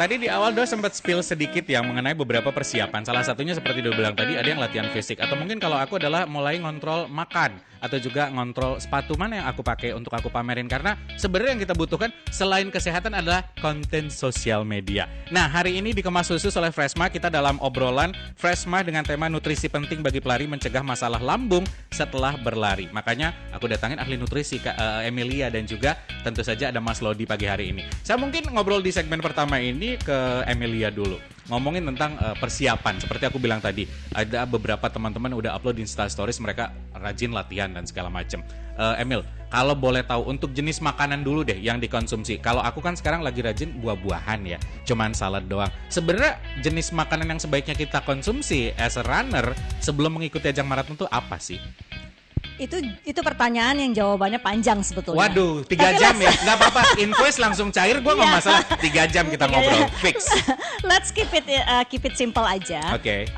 Tadi di awal Do sempat spill sedikit yang mengenai beberapa persiapan. Salah satunya seperti Do bilang tadi, ada yang latihan fisik. Atau mungkin kalau aku adalah mulai ngontrol makan. Atau juga ngontrol sepatu mana yang aku pakai untuk aku pamerin. Karena sebenarnya yang kita butuhkan selain kesehatan adalah konten sosial media. Nah, hari ini dikemas khusus oleh Freshma. Kita dalam obrolan Freshma dengan tema nutrisi penting bagi pelari mencegah masalah lambung setelah berlari. Makanya aku datangin ahli nutrisi Kak Emilia dan juga tentu saja ada Mas Lodi pagi hari ini. Saya mungkin ngobrol di segmen pertama ini ke Emilia dulu. Ngomongin tentang persiapan. Seperti aku bilang tadi, ada beberapa teman-teman udah upload di Insta Stories, mereka rajin latihan dan segala macam. Emil, kalau boleh tahu untuk jenis makanan dulu deh yang dikonsumsi. Kalau aku kan sekarang lagi rajin buah-buahan ya, cuman salad doang. Sebenarnya jenis makanan yang sebaiknya kita konsumsi as a runner sebelum mengikuti ajang maraton itu apa sih? Itu pertanyaan yang jawabannya panjang sebetulnya. Waduh, 3 jam ya? Nggak apa-apa, inquest langsung cair, gue nggak masalah. 3 jam kita ngobrol, fix. Let's keep it simple aja. Oke.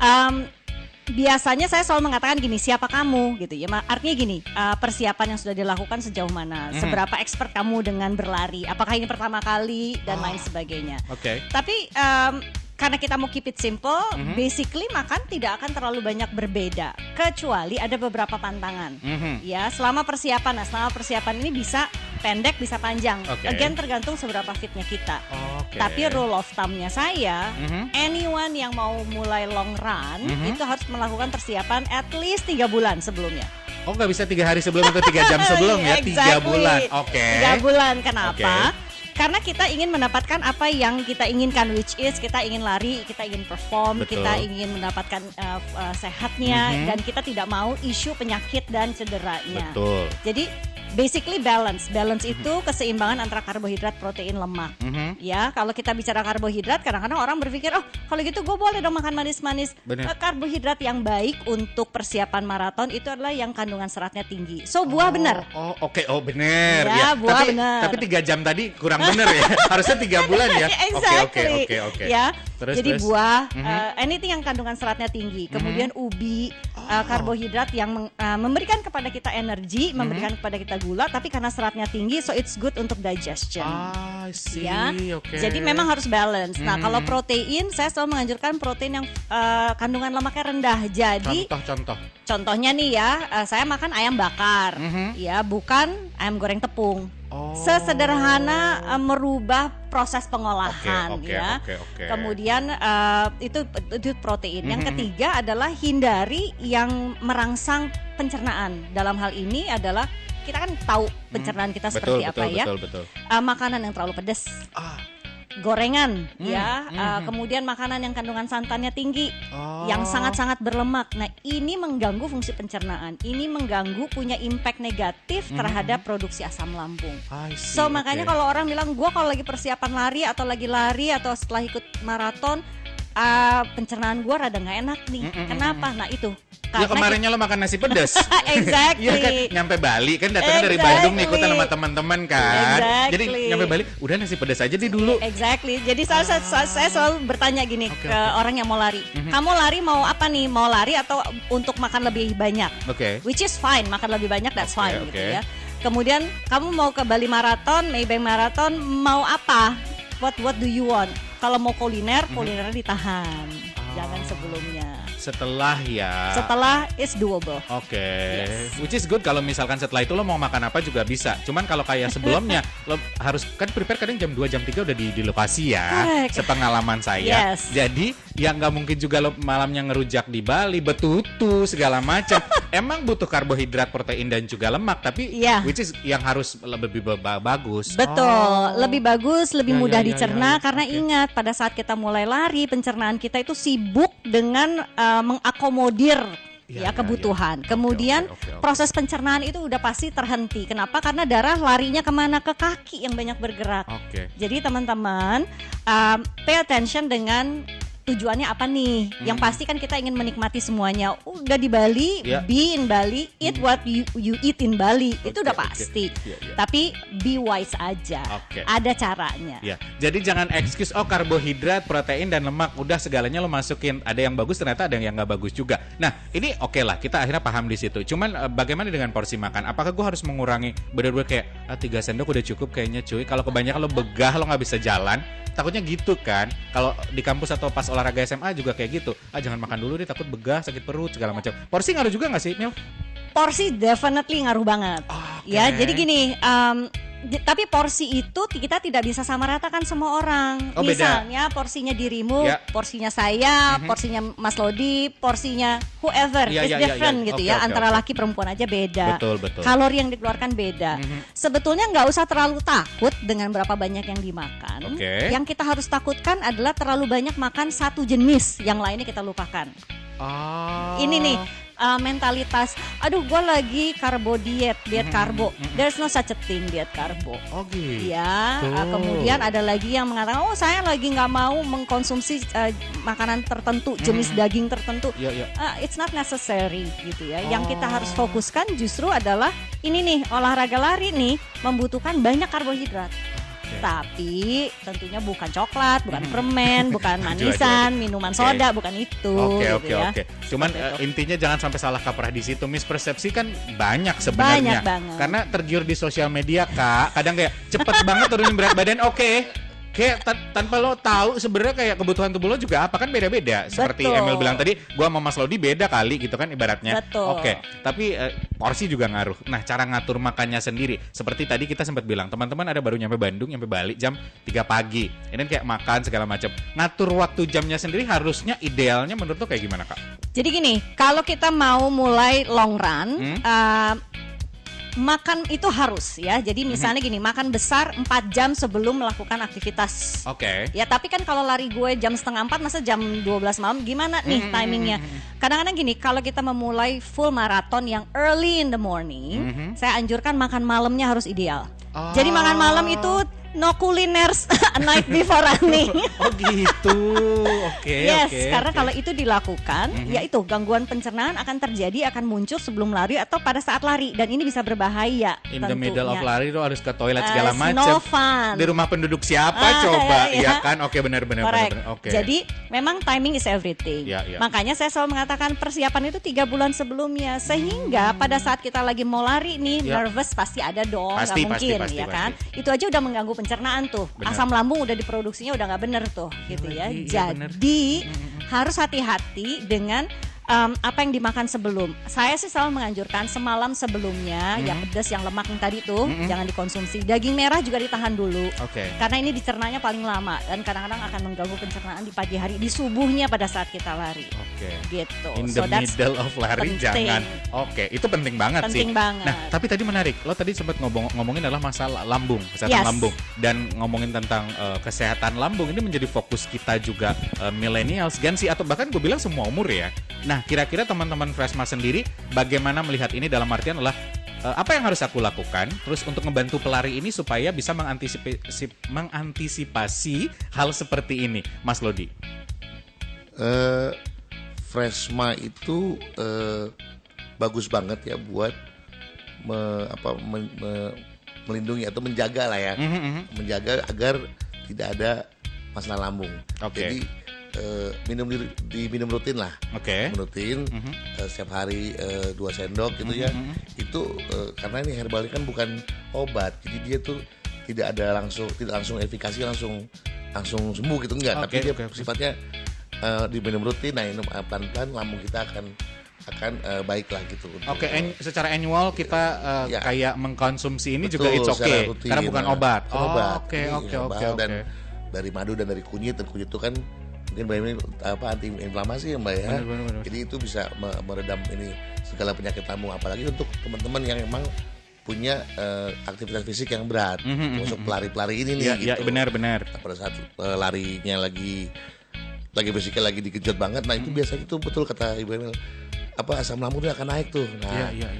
Biasanya saya selalu mengatakan gini, siapa kamu gitu ya. Artinya gini, persiapan yang sudah dilakukan sejauh mana, seberapa expert kamu dengan berlari, apakah ini pertama kali dan lain sebagainya. Oke. Tapi karena kita mau keep it simple, basically makan tidak akan terlalu banyak berbeda, kecuali ada beberapa pantangan. Ya, selama persiapan ini bisa pendek, bisa panjang. Again tergantung seberapa fitnya kita. Tapi rule of thumb-nya saya, anyone yang mau mulai long run itu harus melakukan persiapan at least 3 bulan sebelumnya. Oh, nggak bisa 3 hari sebelum atau 3 jam sebelum ya? 3 bulan. 3 bulan. Kenapa? Karena kita ingin mendapatkan apa yang kita inginkan, which is kita ingin lari, kita ingin perform, kita ingin mendapatkan sehatnya, dan kita tidak mau isu penyakit dan cederanya. Betul. Jadi basically balance itu keseimbangan antara karbohidrat, protein, lemak. Ya, kalau kita bicara karbohidrat, kadang-kadang orang berpikir, oh kalau gitu gue boleh dong makan manis-manis. Karbohidrat yang baik untuk persiapan maraton itu adalah yang kandungan seratnya tinggi. So buah benar. Benar. Ya, buah benar. Tapi 3 jam tadi kurang benar ya. Harusnya 3 bulan ya. Exactly. Oke. Ya. Jadi buah, anything yang kandungan seratnya tinggi. Kemudian ubi, karbohidrat yang memberikan kepada kita energi, memberikan kepada kita gula, tapi karena seratnya tinggi, so it's good untuk digestion. Ya. Jadi memang harus balance. Nah, kalau protein, saya selalu menganjurkan protein yang kandungan lemaknya rendah. Jadi contohnya nih ya, saya makan ayam bakar, ya, bukan ayam goreng tepung. Sesederhana merubah proses pengolahan. Kemudian itu protein. Yang ketiga adalah hindari yang merangsang pencernaan. Dalam hal ini adalah kita kan tahu pencernaan kita seperti apa ya. Makanan yang terlalu pedas, gorengan, kemudian makanan yang kandungan santannya tinggi, yang sangat-sangat berlemak. Nah, ini mengganggu fungsi pencernaan. Ini mengganggu, punya impact negatif terhadap produksi asam lambung. So makanya kalau orang bilang, gue kalau lagi persiapan lari atau setelah ikut maraton, pencernaan gue rada nggak enak nih. Kenapa? Nah itu. Ya kemarinnya lo makan nasi pedas. Exactly. Ya kan nyampe Bali kan datangnya dari Bandung nih ikutan sama teman-teman kan. Jadi nyampe Bali udah nasi pedas aja deh dulu. Exactly. Jadi saya selalu bertanya gini ke orang yang mau lari. Kamu lari mau apa nih? Mau lari atau untuk makan lebih banyak? Which is fine, makan lebih banyak that's fine gitu ya. Kemudian kamu mau ke Bali Marathon, Maybank Marathon, mau apa? What do you want? Kalau mau kulinernya ditahan. Jangan sebelumnya. Setelah it's doable. Yes. Which is good kalau misalkan setelah itu lo mau makan apa juga bisa. Cuman kalau kayak sebelumnya lo harus kan prepare kadang jam 2 jam 3 udah di lokasi ya. Sepengalaman saya. Jadi ya nggak mungkin juga lo malamnya ngerujak di Bali, betutu segala macam. Emang butuh karbohidrat, protein dan juga lemak, tapi which is yang harus lebih bagus. Betul, lebih bagus, lebih mudah dicerna karena ingat pada saat kita mulai lari pencernaan kita itu sibuk dengan mengakomodir kebutuhan. Kemudian proses pencernaan itu udah pasti terhenti. Kenapa? Karena darah larinya kemana? Ke kaki yang banyak bergerak. Jadi teman-teman pay attention dengan tujuannya apa nih? Yang pasti kan kita ingin menikmati semuanya. Udah di Bali, Ya. be in Bali, eat what you eat in Bali. Itu udah Oke, pasti. Ya, ya. Tapi be wise aja. Oke. Ada caranya. Ya, jadi jangan excuse karbohidrat, protein dan lemak udah segalanya lo masukin. Ada yang bagus ternyata ada yang nggak bagus juga. Nah ini oke lah kita akhirnya paham di situ. Cuman bagaimana dengan porsi makan? Apakah gue harus mengurangi bener-bener kayak 3 sendok udah cukup kayaknya cuy. Kalau kebanyakan lo begah lo nggak bisa jalan. Takutnya gitu kan. Kalau di kampus atau pas olahraga SMA juga kayak gitu. Jangan makan dulu deh takut begah, sakit perut segala macam. Porsi ngaruh juga nggak sih, Mil? Porsi definitely ngaruh banget. Oke. Ya, jadi gini, tapi porsi itu kita tidak bisa sama ratakan semua orang. Oh, beda. Misalnya porsinya dirimu, Ya. porsinya saya, porsinya Mas Lodi, porsinya whoever, Ya, it's ya, ya, different ya. gitu Oke, ya. oke, Antara oke. laki perempuan aja beda. Betul, betul. Kalori yang dikeluarkan beda. Sebetulnya nggak usah terlalu takut dengan berapa banyak yang dimakan. Oke. Yang kita harus takutkan adalah terlalu banyak makan satu jenis, yang lainnya kita lupakan. Ini nih mentalitas, aduh gue lagi karbo diet karbo. There's no such a thing diet karbo. Oh gitu. Ya, kemudian ada lagi yang mengatakan, oh saya lagi nggak mau mengkonsumsi makanan tertentu, jenis daging tertentu. Ya, ya. It's not necessary gitu ya. Yang kita harus fokuskan justru adalah ini nih, olahraga lari nih membutuhkan banyak karbohidrat. Tapi tentunya bukan coklat, bukan permen, bukan manisan, minuman soda, bukan itu. Oke. gitu ya. Cuman Seperti itu. intinya jangan sampai salah kaprah di situ. Mispersepsi kan banyak sebenarnya. Banyak banget. Karena tergiur di sosial media, Kak. Kadang kayak cepet banget turunin berat badan. Oke. Kayak tanpa lo tahu sebenarnya kayak kebutuhan tubuh lo juga apa kan beda-beda. Seperti Betul. Emil bilang tadi, gua sama Mas Lodi beda kali gitu kan ibaratnya. Betul. Oke. Tapi porsi juga ngaruh. Nah, cara ngatur makannya sendiri. Seperti tadi kita sempat bilang, teman-teman ada baru nyampe Bandung, nyampe Bali jam 3 pagi. Ini kayak makan segala macam. Ngatur waktu jamnya sendiri harusnya idealnya menurut lo kayak gimana, Kak? Jadi gini, kalau kita mau mulai long run, makan itu harus ya. Jadi misalnya gini, makan besar 4 jam sebelum melakukan aktivitas. Oke. Ya tapi kan kalau lari gue jam 3:30, masa jam 12 malam gimana nih timingnya? Kadang-kadang gini, kalau kita memulai full marathon yang early in the morning, saya anjurkan makan malamnya harus ideal. Jadi makan malam itu no culiners a night before running. Oh gitu. Oke. Yes, oke, karena oke. kalau itu dilakukan, ya itu gangguan pencernaan akan terjadi, akan muncul sebelum lari atau pada saat lari, dan ini bisa berbahaya. In the middle of lari tuh harus ke toilet segala No macam. fun. Di rumah penduduk siapa coba? ya. Iya kan? Oke, benar. Correct. Oke. Jadi memang timing is everything. Ya, ya. Makanya saya selalu mengatakan persiapan itu 3 bulan sebelumnya, sehingga pada saat kita lagi mau lari nih, Ya. nervous pasti ada dong, nggak Pasti, mungkin pasti, ya kan? Itu aja udah mengganggu pencernaan tuh. Benar. Asam lambung udah diproduksinya udah nggak bener tuh, gitu ya. Iya, bener. Jadi harus hati-hati dengan apa yang dimakan sebelum. Saya sih selalu menganjurkan semalam sebelumnya yang pedas, yang lemak yang tadi tuh jangan dikonsumsi. Daging merah juga ditahan dulu. Oke. Karena ini dicernanya paling lama dan kadang-kadang akan mengganggu pencernaan di pagi hari, di subuhnya pada saat kita lari. Oke. Gitu. In the that's middle of lari penting. jangan. Oke, itu penting banget sih. Penting banget. Nah, tapi tadi menarik. Lo tadi sempat ngomongin adalah masalah lambung, Yes. kesehatan lambung, dan ngomongin tentang kesehatan lambung ini menjadi fokus kita juga millennials, Gen Z, atau bahkan gue bilang semua umur ya. Nah, kira-kira teman-teman Freshma sendiri bagaimana melihat ini dalam artian adalah apa yang harus aku lakukan terus untuk membantu pelari ini supaya bisa mengantisipasi hal seperti ini, Mas Lodi? Freshma itu bagus banget ya buat melindungi atau menjaga lah ya, menjaga agar tidak ada masalah lambung. Oke. Jadi diminum rutin lah. Oke. Rutin setiap hari 2 sendok gitu ya. Itu karena ini herbal kan bukan obat, jadi dia tuh tidak langsung efikasi langsung sembuh gitu enggak, tapi dia sifatnya diminum rutin. Nah, minum pelan-pelan lambung kita akan baik lah gitu. Oke, secara annual kita ya. kayak mengkonsumsi ini Betul, juga it's secara okay rutin. karena bukan obat. Bukan obat. Oke. Ini dan dari madu dan dari kunyit, dan kunyit itu kan mungkin banyak anti inflamasi ya Mbak ya. Benar. Jadi itu bisa meredam ini segala penyakit lambung, apalagi untuk teman-teman yang emang punya aktivitas fisik yang berat, masuk pelari-pelari ini nih. Iya, gitu. benar. Nah, pada saat larinya lagi fisiknya lagi dikejut banget, nah itu biasanya itu betul kata Ibu Emil, asam lambungnya akan naik tuh. Nah, Iya.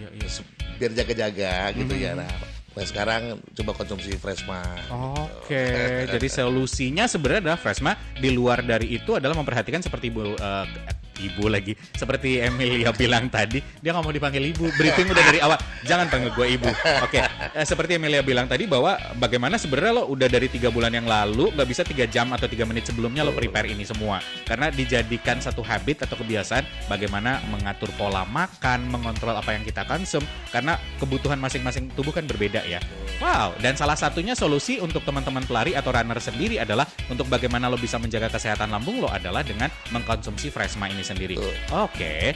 biar jaga-jaga gitu ya. Nah, Nah sekarang coba konsumsi Fresma. Oke, jadi solusinya sebenarnya adalah Fresma. Di luar dari itu adalah memperhatikan seperti ibu lagi, seperti Emilia bilang tadi, dia nggak mau dipanggil ibu. Briefing udah dari awal, jangan panggil gue ibu. Oke, seperti Emilia bilang tadi bahwa bagaimana sebenarnya lo udah dari 3 bulan yang lalu nggak bisa 3 jam atau 3 menit sebelumnya lo prepare ini semua, karena dijadikan satu habit atau kebiasaan bagaimana mengatur pola makan, mengontrol apa yang kita konsum, karena kebutuhan masing-masing tubuh kan berbeda ya. Wow, dan salah satunya solusi untuk teman-teman pelari atau runner sendiri adalah untuk bagaimana lo bisa menjaga kesehatan lambung lo adalah dengan mengkonsumsi Fresma ini sendiri. Oke,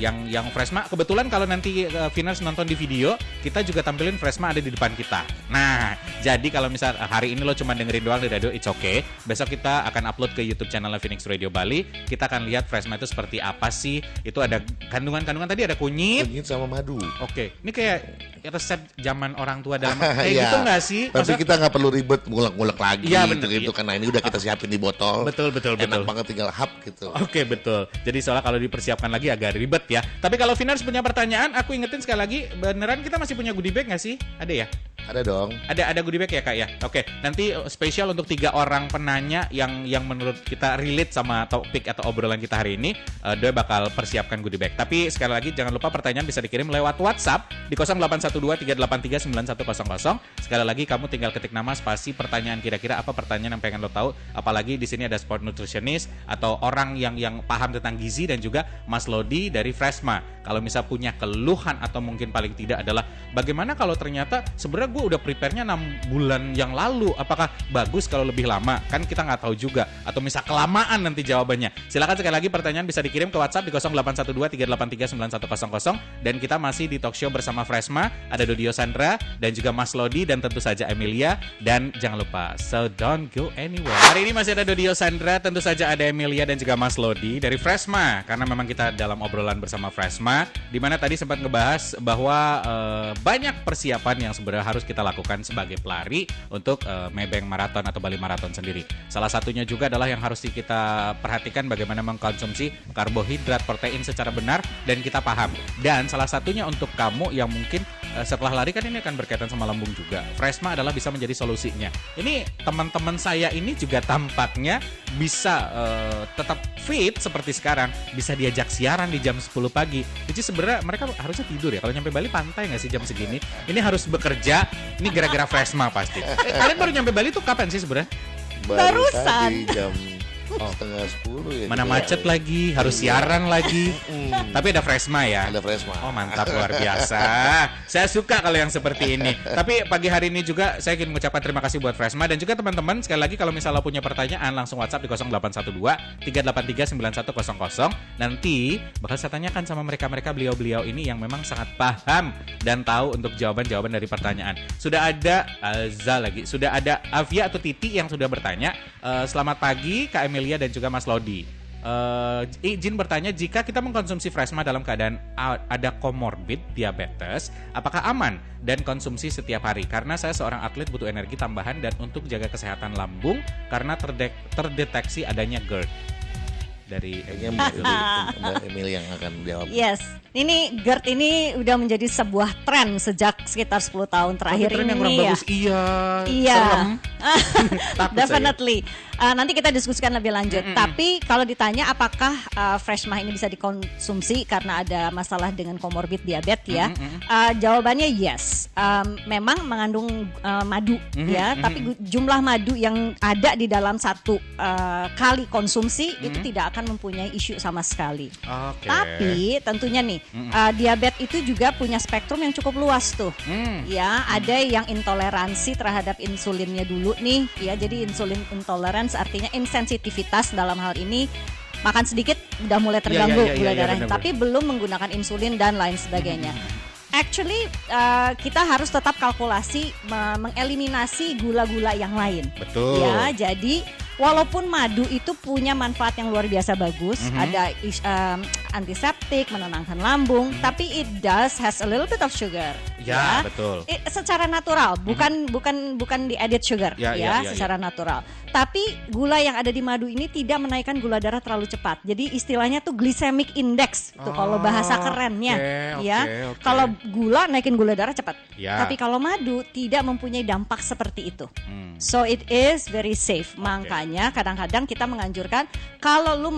yang Fresma kebetulan kalau nanti Viners nonton di video, kita juga tampilin Fresma ada di depan kita. Nah, jadi kalau misal hari ini lo cuma dengerin doang di radio, it's okay. Besok kita akan upload ke YouTube channel Phoenix Radio Bali. Kita akan lihat Fresma itu seperti apa sih. Itu ada kandungan-kandungan tadi, ada kunyit sama madu. Oke, ini kayak resep zaman orang tua dalam kayak gitu nggak sih? Tapi kita nggak perlu ribet ngulek-ngulek lagi gitu ya. karena ini udah kita siapin di botol. Betul. Enak banget tinggal hap gitu. Oke, betul. Jadi soalnya kalau dipersiapkan lagi agak ribet ya. Tapi kalau Viners punya pertanyaan, aku ingetin sekali lagi, beneran kita masih punya goodie bag nggak sih? Ada ya? Ada dong. Ada goodie bag ya Kak ya? Oke, nanti spesial untuk 3 orang penanya yang menurut kita relate sama topik atau obrolan kita hari ini, dia bakal persiapkan goodie bag. Tapi sekali lagi jangan lupa pertanyaan bisa dikirim lewat WhatsApp di 0812-383-9100. Sekali lagi kamu tinggal ketik nama spasi pertanyaan, kira-kira apa pertanyaan yang pengen lo tahu. Apalagi di sini ada sport nutritionist atau orang yang paham tentang gizi, dan juga Mas Lodi dari Fresma. Kalau misal punya keluhan atau mungkin paling tidak adalah bagaimana kalau ternyata sebenarnya gue udah prepare-nya 6 bulan yang lalu, apakah bagus kalau lebih lama? Kan kita nggak tahu juga. Atau misal kelamaan nanti jawabannya. Silakan sekali lagi pertanyaan bisa dikirim ke WhatsApp di 0812-383-9100. Dan kita masih di talk show bersama Fresma. Ada Dodio Sandra dan juga Mas Lodi dan tentu saja Emilia. Dan jangan lupa, so don't go anywhere. Hari ini masih ada Dodio Sandra, tentu saja ada Emilia dan juga Mas Lodi dari Fresma. Karena memang kita dalam obrolan bersama Fresma, di mana tadi sempat ngebahas bahwa banyak persiapan yang sebenarnya harus kita lakukan sebagai pelari untuk Maybank Marathon atau Bali Marathon sendiri. Salah satunya juga adalah yang harus kita perhatikan bagaimana mengkonsumsi karbohidrat, protein secara benar dan kita paham. Dan salah satunya untuk kamu yang mungkin setelah lari kan ini akan berkaitan sama lambung juga. Fresma adalah bisa menjadi solusinya. Ini teman-teman saya ini juga tampaknya bisa tetap fit seperti sekarang, bisa diajak siaran di jam 10 pagi. Jadi sebenarnya mereka harusnya tidur ya. Kalau nyampe Bali pantai nggak sih jam segini? Ini harus bekerja. Ini gara-gara Fresma pasti. Kalian baru nyampe Bali tuh kapan sih sebenarnya? Barusan. Tadi jam setengah 10 ya. Mana macet lagi, harus siaran lagi. Tapi ada Fresma ya? Ada Fresma. Oh mantap, luar biasa. Saya suka kalau yang seperti ini. Tapi pagi hari ini juga saya ingin mengucapkan terima kasih buat Fresma. Dan juga teman-teman, sekali lagi kalau misalnya punya pertanyaan langsung WhatsApp di 0812-383-9100. Nanti bakal saya tanyakan sama mereka-mereka, beliau-beliau ini yang memang sangat paham dan tahu untuk jawaban-jawaban dari pertanyaan. Sudah ada Alza lagi, sudah ada Avia atau Titi yang sudah bertanya. Selamat pagi Kak Emilia dan juga Mas Lodi. Izin bertanya, jika kita mengkonsumsi Fresma dalam keadaan ada komorbid diabetes, apakah aman dan konsumsi setiap hari? Karena saya seorang atlet butuh energi tambahan dan untuk jaga kesehatan lambung karena terdeteksi adanya GERD. Dari Mbak Emil yang akan jawab. Yes, ini GERD ini udah menjadi sebuah tren sejak sekitar 10 tahun terakhir tren ini yang kurang ya. Bagus, iya. Iya. Takut Definitely. Nanti kita diskusikan lebih lanjut. Tapi kalau ditanya apakah Fresma ini bisa dikonsumsi karena ada masalah dengan komorbid diabetes ya, jawabannya yes. Memang mengandung madu ya, tapi jumlah madu yang ada di dalam satu kali konsumsi itu tidak akan mempunyai isu sama sekali. Okay. Tapi tentunya nih diabetes itu juga punya spektrum yang cukup luas tuh. Ya, ada yang intoleransi terhadap insulinnya dulu nih, ya. Jadi insulin intolerance artinya insensitivitas dalam hal ini makan sedikit udah mulai terganggu gula darahnya, tapi belum menggunakan insulin dan lain sebagainya. Actually kita harus tetap kalkulasi mengeliminasi gula-gula yang lain. Betul. Ya, jadi walaupun madu itu punya manfaat yang luar biasa bagus, antiseptik, menenangkan lambung, tapi it does has a little bit of sugar. Ya, betul. Secara natural, bukan di added sugar, Ya, secara natural. Tapi gula yang ada di madu ini tidak menaikkan gula darah terlalu cepat. Jadi istilahnya tuh glycemic index tuh kalau bahasa kerennya, okay. Kalau gula naikin gula darah cepat. Ya. Tapi kalau madu tidak mempunyai dampak seperti itu. So it is very safe. Makanya kadang-kadang kita menganjurkan kalau lu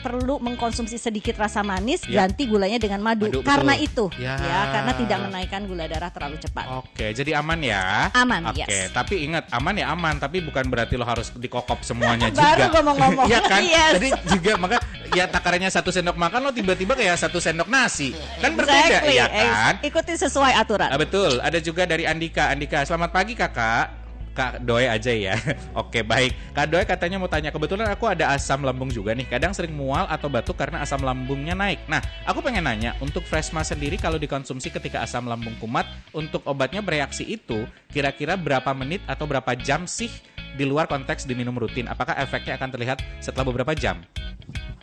perlu mengkonsumsi sedikit rasa manis, ganti gulanya dengan madu karena betul. itu, karena tidak menaikkan gula darah terlalu cepat. Oke, jadi aman ya? Aman, Oke, yes. tapi ingat aman ya aman, tapi bukan berarti lo harus dikokop semuanya juga. Baru ngomong-ngomong. Iya kan? Yes. Tadi juga maka ya takarannya 1 sendok makan lo tiba-tiba kayak 1 sendok nasi. Kan berbeda, ya kan? Ikuti sesuai aturan. Betul. Ada juga dari Andika. Andika, selamat pagi kakak. Kak Doi aja ya. Oke, baik. Kak Doi katanya mau tanya, kebetulan aku ada asam lambung juga nih. Kadang sering mual atau batuk karena asam lambungnya naik. Nah, aku pengen nanya, untuk Freshma sendiri kalau dikonsumsi ketika asam lambung kumat, untuk obatnya bereaksi itu kira-kira berapa menit atau berapa jam sih di luar konteks diminum rutin? Apakah efeknya akan terlihat setelah beberapa jam?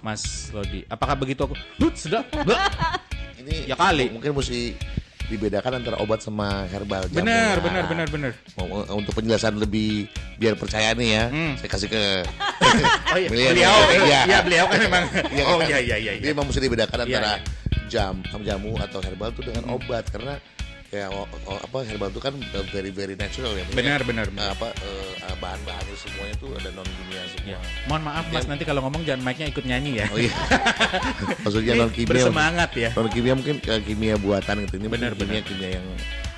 Mas Lodi, apakah begitu aku sedap? Ini ya kali. Mungkin mesti dibedakan antara obat sama herbal jamu. Benar. Untuk penjelasan lebih biar percaya nih ya, saya kasih ke Oh iya, beliau. beliau kan memang. Iya kan? Oh iya. Jadi memang mesti dibedakan antara Iya. jamu atau herbal itu dengan obat, karena ya herbal itu kan very natural ya. Benar. Bahan-bahannya semuanya itu ada non kimia semua. Ya. Mohon maaf Mas, nanti kalau ngomong jangan mic-nya ikut nyanyi ya. Oh iya. Maksudnya Ini non kimia. bersemangat ya. Non kimia mungkin kimia buatan gitu. Ini Benar. kimia yang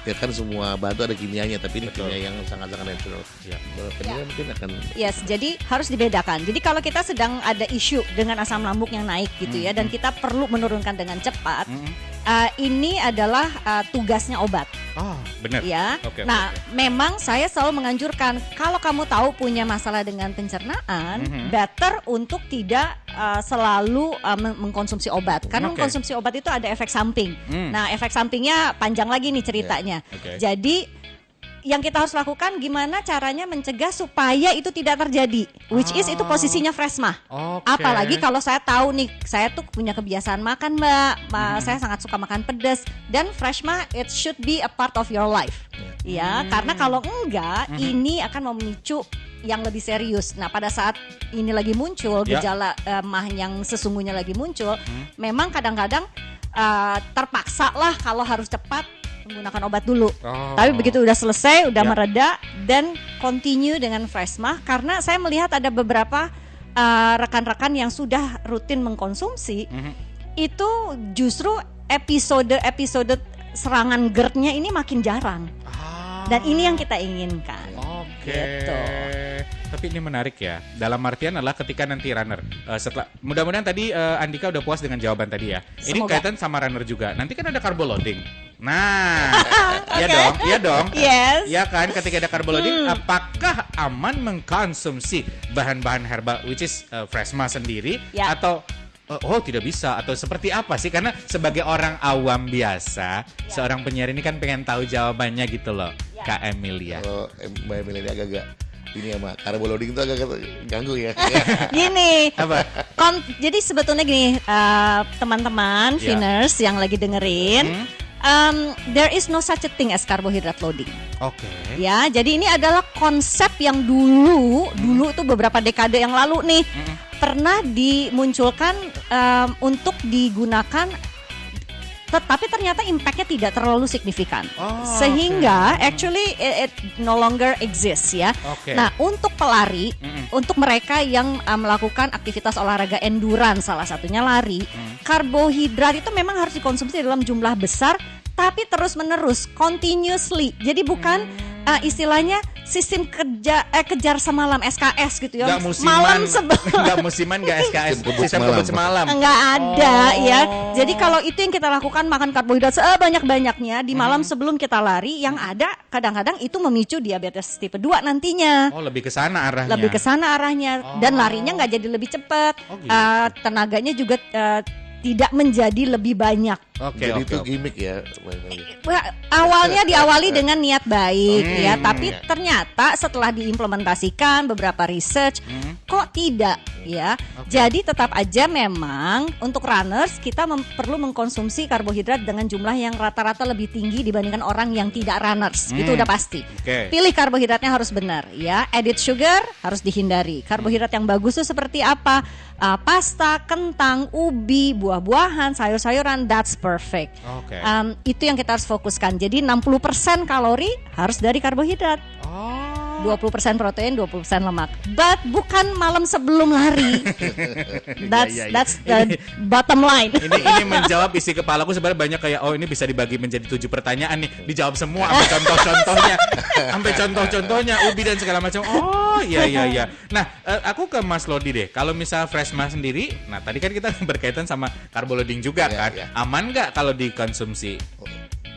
ya kan semua bahan itu ada kimianya, tapi ini Betul. kimia yang sangat-sangat natural. Ya. Kimia mungkin akan Yes, jadi harus dibedakan. Jadi kalau kita sedang ada isu dengan asam lambung yang naik gitu ya, dan kita perlu menurunkan dengan cepat, ini adalah tugasnya obat. Oh, benar. Ya. Oke, Nah, memang saya selalu menganjurkan kalau kamu tahu punya masalah dengan pencernaan, better untuk tidak selalu mengkonsumsi obat. Karena Oke. mengkonsumsi obat itu ada efek samping. Nah, efek sampingnya panjang lagi nih ceritanya. Oke. Jadi yang kita harus lakukan gimana caranya mencegah supaya itu tidak terjadi, which is itu posisinya Freshma. Oke. Apalagi kalau saya tahu nih, saya tuh punya kebiasaan makan Mbak, saya sangat suka makan pedas, dan Freshma it should be a part of your life. Ya, karena kalau enggak, ini akan memicu yang lebih serius. Nah, pada saat ini lagi muncul gejala mah yang sesungguhnya lagi muncul, memang kadang-kadang terpaksa lah kalau harus cepat menggunakan obat dulu. Tapi begitu udah selesai, udah mereda, dan continue dengan Freshma, karena saya melihat ada beberapa rekan-rekan yang sudah rutin mengkonsumsi, itu justru episode serangan GERD-nya ini makin jarang. Dan ini yang kita inginkan. Oke. Gitu. Tapi ini menarik ya. Dalam artian adalah ketika nanti runner setelah mudah-mudahan tadi Andika udah puas dengan jawaban tadi ya. Ini Semoga. kaitan sama runner juga. Nanti kan ada carbo loading. Nah, iya dong. Yes. Ya kan, ketika ada carbo loading, apakah aman mengkonsumsi bahan-bahan herbal which is Freshma sendiri Ya. atau tidak bisa, atau seperti apa sih? Karena sebagai orang awam biasa, seorang penyiar ini kan pengen tahu jawabannya gitu loh, Kak Emilia. kalau Mbak Emilia ini agak-agak ini sama carbo loading itu agak ganggu ya. Gini, Apa? jadi sebetulnya gini, teman-teman, Ya. Viners yang lagi dengerin, there is no such a thing as carbohydrate loading. Oke. Ya, jadi ini adalah konsep yang dulu itu beberapa dekade yang lalu nih pernah dimunculkan untuk digunakan, tetapi ternyata impactnya tidak terlalu signifikan, sehingga actually it no longer exists ya. Oke. Nah, untuk pelari, untuk mereka yang melakukan aktivitas olahraga endurance, salah satunya lari, karbohidrat itu memang harus dikonsumsi dalam jumlah besar, tapi terus-menerus, continuously. Jadi bukan istilahnya sistem kejar semalam, SKS gitu ya. Nggak musiman, Malam sebelum nggak musiman, nggak SKS, Kebut sistem semalam. kebut semalam. Enggak ada ya. Jadi kalau itu yang kita lakukan, makan karbohidrat sebanyak-banyaknya di malam sebelum kita lari, yang ada kadang-kadang itu memicu diabetes tipe 2 nantinya. Oh, lebih ke sana arahnya. Lebih ke sana arahnya, dan larinya nggak jadi lebih cepat. Oh, gitu. Tenaganya juga tidak menjadi lebih banyak Oke, Jadi oke, itu oke. gimmick ya. Wah, awalnya diawali dengan niat baik ya, tapi ternyata setelah diimplementasikan beberapa research kok tidak ya. Jadi tetap aja memang untuk runners kita perlu mengkonsumsi karbohidrat dengan jumlah yang rata-rata lebih tinggi dibandingkan orang yang tidak runners. Itu udah pasti. Oke. Pilih karbohidratnya harus benar ya. Added sugar harus dihindari. Karbohidrat yang bagus itu seperti apa? Pasta, kentang, ubi, buah-buahan, sayur-sayuran, that's perfect. Oke. Itu yang kita harus fokuskan. Jadi 60% kalori harus dari karbohidrat. Oh. 20% protein, 20% lemak. But bukan malam sebelum lari. That's the bottom line. Ini menjawab isi kepalaku sebenarnya banyak kayak ini bisa dibagi menjadi 7 pertanyaan nih. Dijawab semua sampai contoh-contohnya. Sampai contoh-contohnya ubi dan segala macam. Oh, iya. Nah, aku ke Mas Lodi deh. Kalau misal Freshma sendiri, nah tadi kan kita berkaitan sama carbo loading juga kan. Iya. Aman nggak kalau dikonsumsi?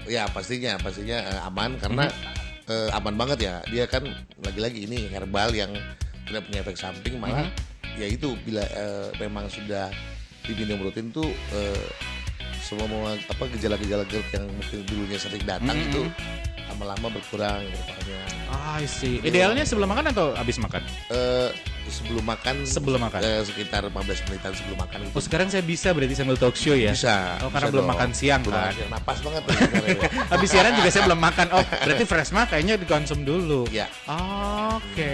Ya pastinya aman karena aman banget ya. Dia kan lagi-lagi ini herbal yang tidak punya efek samping, malah ya itu bila memang sudah diminum rutin tuh semua gejala-gejala GERD yang mungkin dulunya sering datang itu lama-lama berkurang rupanya. I see. Idealnya sebelum makan atau habis makan? Sebelum makan sekitar 15 menitan sebelum makan Oh, sekarang saya bisa berarti sambil talk show ya? bisa. Oh, karena bisa belum dong. makan siang Belum kan? makan siang. Napas banget tuh sebenarnya. Habis siaran juga saya belum makan. Oh, berarti Freshma kayaknya dikonsum dulu. Ya. Oke,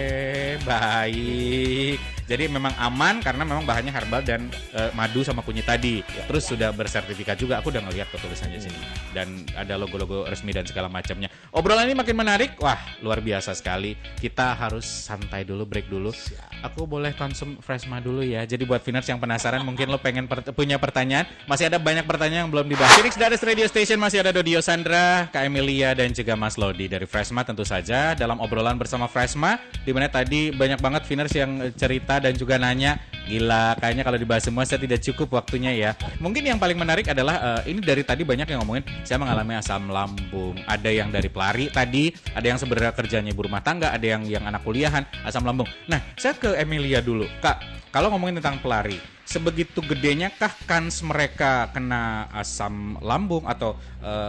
baik. Jadi memang aman karena memang bahannya herbal dan madu sama kunyit tadi. Terus sudah bersertifikat juga. Aku udah ngeliat tulisannya sini. Dan ada logo-logo resmi dan segala macamnya. Obrolan ini makin menarik. Wah, luar biasa sekali. Kita harus santai dulu, break dulu. Aku boleh konsum Freshma dulu ya. Jadi buat Viners yang penasaran, mungkin lo pengen punya pertanyaan. Masih ada banyak pertanyaan yang belum dibahas. Phoenix Dares Radio Station masih ada Dodio Sandra, Kak Emilia dan juga Mas Lodi dari Freshma tentu saja dalam obrolan bersama Freshma. Di mana tadi banyak banget Viners yang cerita dan juga nanya. Gila, kayaknya kalau dibahas semua saya tidak cukup waktunya ya. Mungkin yang paling menarik adalah ini dari tadi banyak yang ngomongin saya mengalami asam lambung. Ada yang dari pelari tadi, ada yang sebenarnya kerjanya ibu rumah tangga, ada yang anak kuliahan, asam lambung. Nah, saya ke Emilia dulu. Kak, kalau ngomongin tentang pelari, sebegitu gedenya kah kans mereka kena asam lambung atau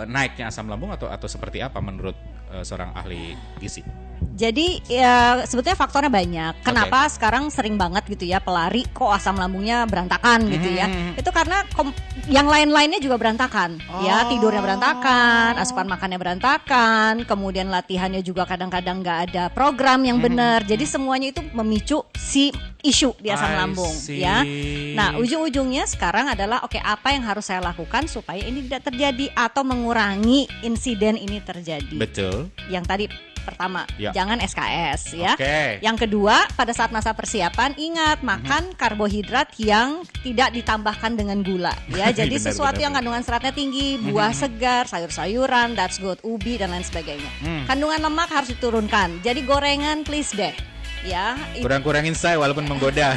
naiknya asam lambung atau seperti apa menurut seorang ahli gizi? Jadi ya sebetulnya faktornya banyak. Kenapa sekarang sering banget gitu ya pelari kok asam lambungnya berantakan gitu ya? Itu karena yang lain-lainnya juga berantakan. Ya tidurnya berantakan, asupan makannya berantakan, kemudian latihannya juga kadang-kadang nggak ada program yang benar. Jadi semuanya itu memicu si isu di asam lambung ya. Nah ujung-ujungnya sekarang adalah apa yang harus saya lakukan supaya ini tidak terjadi atau mengurangi insiden ini terjadi. Betul. Yang tadi pertama, jangan SKS ya. Yang kedua, pada saat masa persiapan ingat makan karbohidrat yang tidak ditambahkan dengan gula ya. Jadi sesuatu yang kandungan seratnya tinggi, buah segar, sayur-sayuran, that's good, ubi dan lain sebagainya. Kandungan lemak harus diturunkan. Jadi gorengan please deh. Ya, kurang-kurangin saya walaupun menggoda.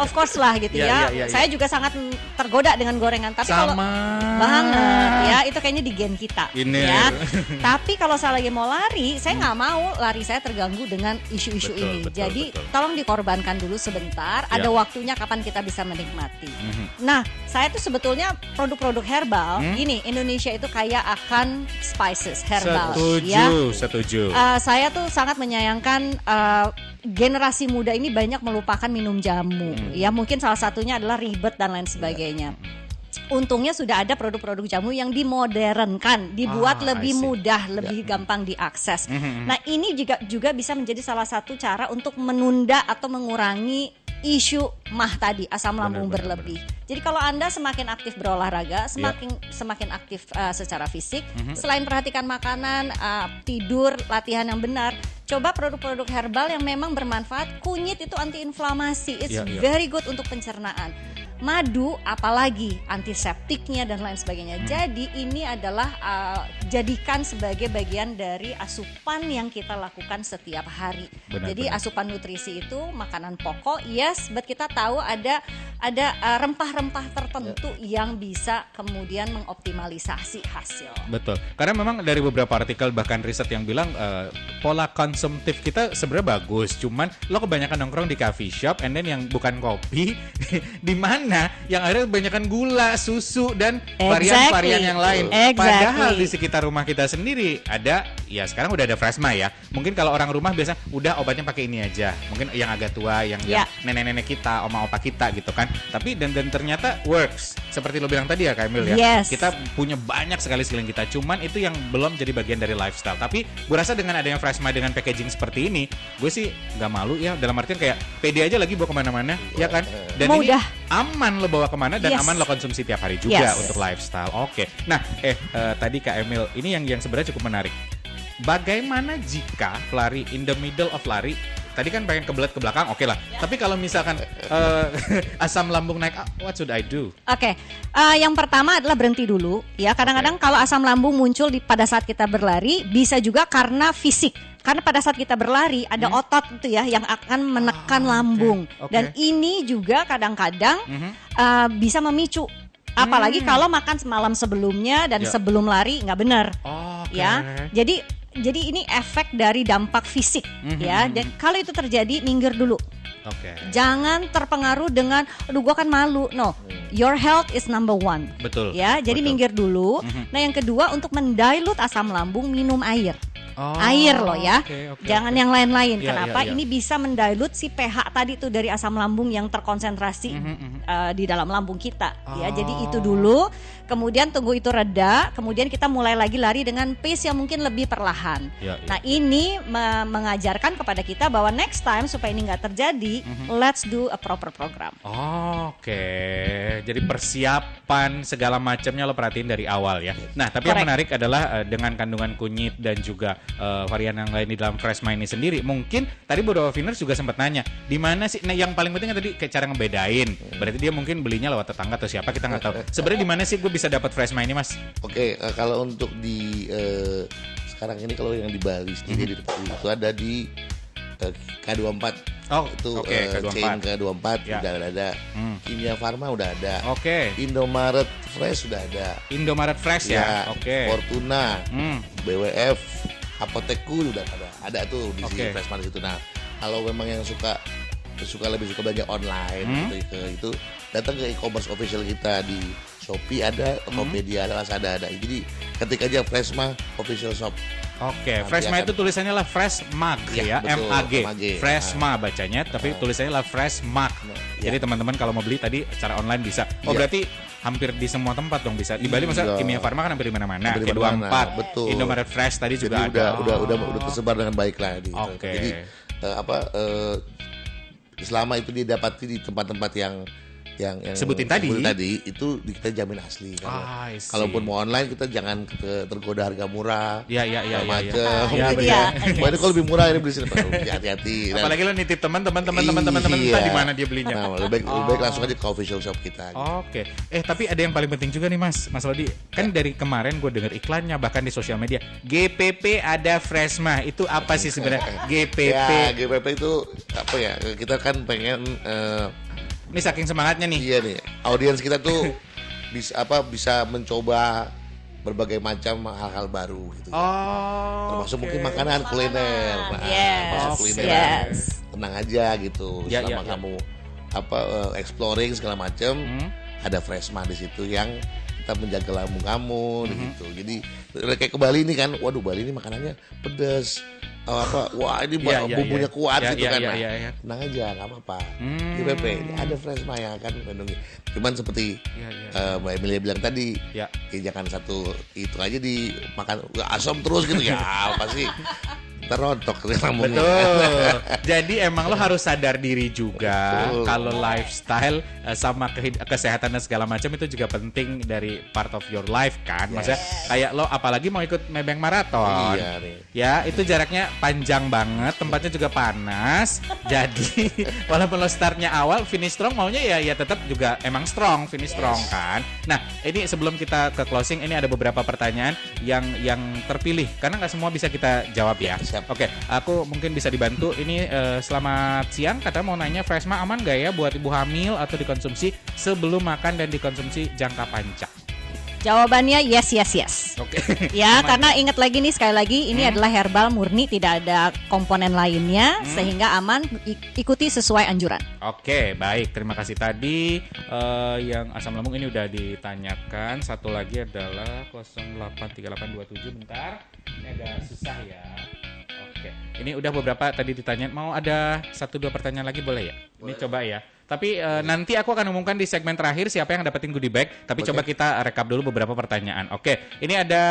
Of course lah gitu ya. Saya juga sangat tergoda dengan gorengan, tapi kalau banget ya itu kayaknya di gen kita. Ya. Tapi kalau saya lagi mau lari, saya nggak mau lari saya terganggu dengan isu-isu ini. Jadi tolong dikorbankan dulu sebentar. Ada waktunya kapan kita bisa menikmati. Nah, saya tuh sebetulnya produk-produk herbal. Gini, Indonesia itu kaya akan spices herbal. Setuju. Saya tuh sangat menyayangkan generasi muda ini banyak melupakan minum jamu. Ya mungkin salah satunya adalah ribet dan lain sebagainya. Untungnya sudah ada produk-produk jamu yang dimodernkan, dibuat lebih mudah, lebih gampang diakses. Nah ini juga bisa menjadi salah satu cara untuk menunda atau mengurangi isu mah tadi, asam lambung berlebih. Jadi kalau Anda semakin aktif berolahraga, semakin aktif secara fisik, selain perhatikan makanan, tidur, latihan yang benar, coba produk-produk herbal yang memang bermanfaat. Kunyit itu antiinflamasi, it's very good untuk pencernaan. Madu apalagi antiseptiknya dan lain sebagainya. Jadi ini adalah jadikan sebagai bagian dari asupan yang kita lakukan setiap hari. Jadi asupan nutrisi itu makanan pokok, but kita tahu ada rempah-rempah tertentu yang bisa kemudian mengoptimalisasi hasil. Betul. Karena memang dari beberapa artikel bahkan riset yang bilang pola konsumtif kita sebenarnya bagus, cuman lo kebanyakan nongkrong di coffee shop and then yang bukan kopi di mana mana yang ada kebanyakan gula, susu dan Exactly. varian-varian yang lain. Exactly. Padahal di sekitar rumah kita sendiri ada, ya sekarang udah ada Freshma ya. Mungkin kalau orang rumah biasa udah obatnya pakai ini aja. Mungkin yang agak tua, yang nenek-nenek kita, oma opa kita gitu kan. Tapi dan ternyata works. Seperti lo bilang tadi ya Kak Emil ya. Yes. Kita punya banyak sekali sekeliling kita. Cuman itu yang belum jadi bagian dari lifestyle. Tapi gue rasa dengan adanya Freshma dengan packaging seperti ini, gue sih nggak malu ya. Dalam artian kayak pede aja lagi bawa kemana-mana, ya kan? Dan Mudah. ini aman lo bawa kemana dan aman lo konsumsi tiap hari juga untuk lifestyle. Oke. Nah, tadi Kak Emil, ini yang sebenarnya cukup menarik. Bagaimana jika pelari in the middle of lari, tadi kan pengen kebelet ke belakang, oke lah. Tapi kalau misalkan asam lambung naik, what should I do? Oke, yang pertama adalah berhenti dulu. Ya, kadang-kadang kalau asam lambung muncul pada saat kita berlari, bisa juga karena fisik. Karena pada saat kita berlari ada otot itu ya yang akan menekan lambung. Dan ini juga kadang-kadang bisa memicu. Apalagi kalau makan semalam sebelumnya dan sebelum lari nggak benar. Ya, jadi ini efek dari dampak fisik ya. Dan kalau itu terjadi, minggir dulu. Jangan terpengaruh dengan, aduh gua kan malu. No, your health is number one. Betul. Ya, jadi minggir dulu. Nah, yang kedua untuk mendilute asam lambung, minum air. Air loh ya, jangan yang lain-lain. Kenapa? Ini bisa mendilute si pH tadi tuh dari asam lambung yang terkonsentrasi di dalam lambung kita. Ya, jadi itu dulu. Kemudian tunggu itu reda. Kemudian kita mulai lagi lari dengan pace yang mungkin lebih perlahan. Nah, ini mengajarkan kepada kita bahwa next time supaya ini nggak terjadi, let's do a proper program. Jadi persiapan segala macamnya lo perhatiin dari awal ya. Nah, tapi yang menarik adalah dengan kandungan kunyit dan juga varian yang lain di dalam Freshma ini sendiri. Mungkin tadi beberapa Finers juga sempat nanya, di mana sih? Nah, yang paling penting tadi kayak cara ngebedain. Berarti dia mungkin belinya lewat tetangga atau siapa, kita nggak tahu. Sebenarnya di mana sih gue bisa dapat Freshma ini, Mas? Kalau untuk di sekarang ini kalau yang di Bali sendiri di tempat itu ada di K24. Itu chain K24 udah ada. Kimia Farma udah ada. Indomaret Fresh sudah ada. Indomaret Fresh ya. Fortuna, BWF, Apoteku udah ada tuh di sini Freshman itu. Nah, kalau memang yang lebih suka belanja online itu datang ke e-commerce official kita di Shopee ada, Tokopedia ada, Lazada ada. Jadi ketik aja Freshma official shop. Freshma itu tulisannya lah Fresh Mag ya, MAG. Freshma bacanya, tapi tulisannya lah Fresh Mag. Jadi teman-teman kalau mau beli tadi secara online bisa. Berarti hampir di semua tempat dong bisa. Di Bali masa Kimia Farma kan hampir di mana-mana. K24, Indomaret Fresh tadi juga ada. Udah tersebar dengan baik lah gitu. Jadi selama itu didapati di tempat-tempat yang sebutin tadi itu kita jamin asli. Kalaupun mau online kita jangan tergoda harga murah. Macam. Pokoknya kalau lebih murah ini beli sini, hati-hati. Apalagi lo nitip teman-teman entah di mana dia belinya. Nah, lebih baik langsung aja ke official shop kita. Tapi ada yang paling penting juga nih Mas Lodi. Kan dari kemarin gue dengar iklannya bahkan di sosial media. GPP ada Freshma. Itu apa sih sebenarnya GPP? Ya, GPP itu apa ya? Kita kan pengen ini saking semangatnya nih. Iya nih, audiens kita tuh bisa mencoba berbagai macam hal-hal baru gitu. Termasuk mungkin makanan kuliner. Kuliner. Tenang aja gitu. Selama kamu exploring segala macam, ada Freshma di situ yang kita menjaga lambung kamu gitu. Jadi kayak ke Bali ini kan, waduh Bali ini makanannya pedas. Wah ini bumbunya kuat gitu kan. Tenang aja, nggak apa-apa. GPP ini ada Freshma yang akan melindungi. Cuman seperti Mbak Emilia bilang tadi, jangan satu itu aja dimakan asam terus gitu ya. Pasti terontok lambungnya. Betul. Jadi emang lo harus sadar diri juga kalau lifestyle sama kesehatan dan segala macam itu juga penting dari part of your life kan. Maksudnya kayak lo apalagi mau ikut Maybank Marathon. Ya, itu jaraknya panjang banget, tempatnya juga panas. Jadi walaupun lo startnya awal, finish strong maunya ya tetap juga emang finish strong kan. Nah, ini sebelum kita ke closing ini ada beberapa pertanyaan yang terpilih karena nggak semua bisa kita jawab ya. Aku mungkin bisa dibantu. Ini selamat siang, katanya mau nanya Freshma aman gak ya buat ibu hamil atau dikonsumsi sebelum makan dan dikonsumsi jangka panjang? Jawabannya yes. Oke. Ya, Aman. karena ingat lagi nih, sekali lagi ini adalah herbal murni, tidak ada komponen lainnya, sehingga aman. Ikuti sesuai anjuran. Oke, baik. Terima kasih tadi yang asam lambung ini udah ditanyakan. Satu lagi adalah 083827. Bentar, ini agak susah ya. Oke, ini udah beberapa tadi ditanya. Mau ada 1-2 pertanyaan lagi boleh ya? Ini coba ya. Tapi nanti aku akan umumkan di segmen terakhir siapa yang dapetin goodie bag. Tapi coba kita rekap dulu beberapa pertanyaan. Oke, ini ada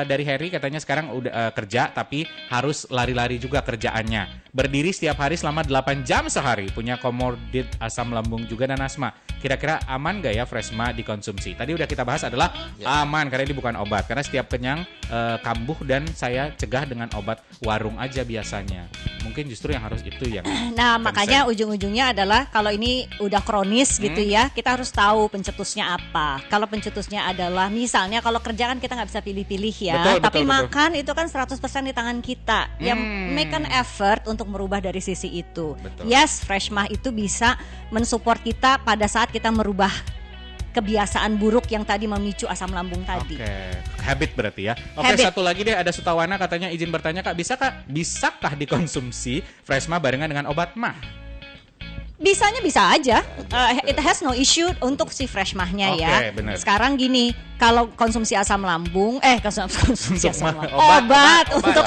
dari Harry, katanya sekarang udah kerja tapi harus lari-lari juga kerjaannya. Berdiri setiap hari selama 8 jam sehari. Punya komorbid asam lambung juga dan asma. Kira-kira aman gak ya Fresma dikonsumsi? Tadi udah kita bahas adalah aman karena ini bukan obat. Karena setiap kenyang kambuh dan saya cegah dengan obat warung aja biasanya. Mungkin justru yang harus itu yang Nah, makanya ujung-ujungnya adalah kalau ini udah kronis gitu ya, kita harus tahu pencetusnya apa. Kalau pencetusnya adalah misalnya kalau kerja kan kita nggak bisa pilih-pilih ya, Betul, tapi betul. makan itu kan 100% di tangan kita. Ya make an effort untuk merubah dari sisi itu. Betul. Yes, Freshmah itu bisa mensupport kita pada saat kita merubah kebiasaan buruk yang tadi memicu asam lambung tadi. Oke, habit berarti ya. Oke, Habit. satu lagi deh, ada Sutawana katanya izin bertanya Kak, bisakah dikonsumsi Fresma barengan dengan obat mah? Bisanya bisa aja. It has no issue untuk si Freshmahnya ya. Oke, benar. Sekarang gini, kalau konsumsi asam lambung, konsumsi asam lambung. Obat. Untuk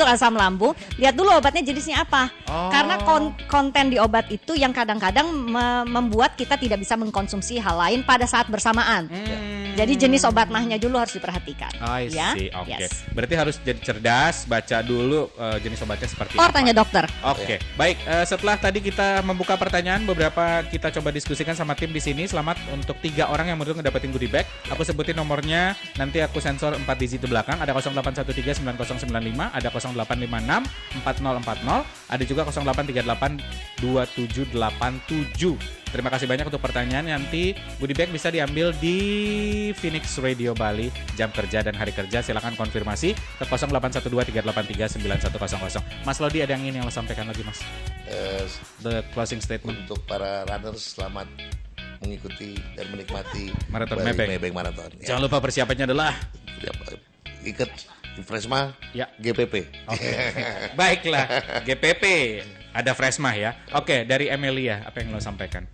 asam lambung, lihat dulu obatnya jenisnya apa. Oh. Karena konten di obat itu yang kadang-kadang membuat kita tidak bisa mengkonsumsi hal lain pada saat bersamaan. Jadi jenis obat mahnya dulu harus diperhatikan. I ya. see, oke. Yes. Berarti harus jadi cerdas, baca dulu jenis obatnya seperti Or apa. tanya dokter. Oke, baik. Setelah tadi kita membuka pertanyaan, beberapa kita coba diskusikan sama tim di sini. Selamat untuk 3 orang yang menurut ngedapetin goodie bag. Aku sebutin nomornya, nanti aku sensor 4 digit di belakang. Ada 08139095, ada 08564040, ada juga 08382787. Terima kasih banyak untuk pertanyaan. Nanti goodie bag bisa diambil di Phoenix Radio Bali, jam kerja dan hari kerja. Silakan konfirmasi ke 081238391100. Mas Lodi, ada yang ingin lo sampaikan lagi, Mas? The closing statement. Untuk para runners, selamat mengikuti dan menikmati Marathon Bali Maybank. Maybank Marathon. Ya. Jangan lupa persiapannya adalah Ikut di Fresma Ya. GPP. Oke. Baiklah, GPP ada Fresma ya. Oke, dari Amelia, apa yang lo sampaikan?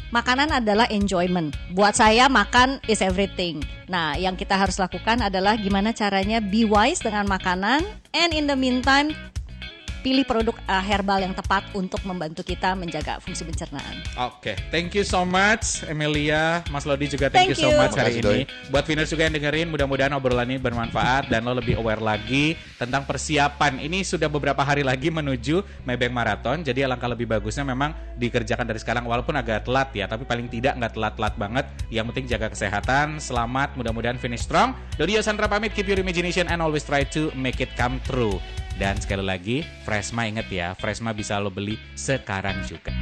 Makanan adalah enjoyment. Buat saya makan is everything. Nah, yang kita harus lakukan adalah gimana caranya be wise dengan makanan, and in the meantime pilih produk herbal yang tepat untuk membantu kita menjaga fungsi pencernaan. Oke, thank you so much Amelia, Mas Lodi juga thank you Thank so you. much hari Terima kasih, ini. Buat viewers juga yang dengerin, mudah-mudahan obrolan ini bermanfaat dan lo lebih aware lagi tentang persiapan. Ini sudah beberapa hari lagi menuju Maybank Marathon, jadi alangkah lebih bagusnya memang dikerjakan dari sekarang, walaupun agak telat ya, tapi paling tidak nggak telat-telat banget. Yang penting jaga kesehatan, selamat, mudah-mudahan finish strong. Dodi Sandra pamit, keep your imagination and always try to make it come true. Dan sekali lagi, Fresma inget ya, Fresma bisa lo beli sekarang juga.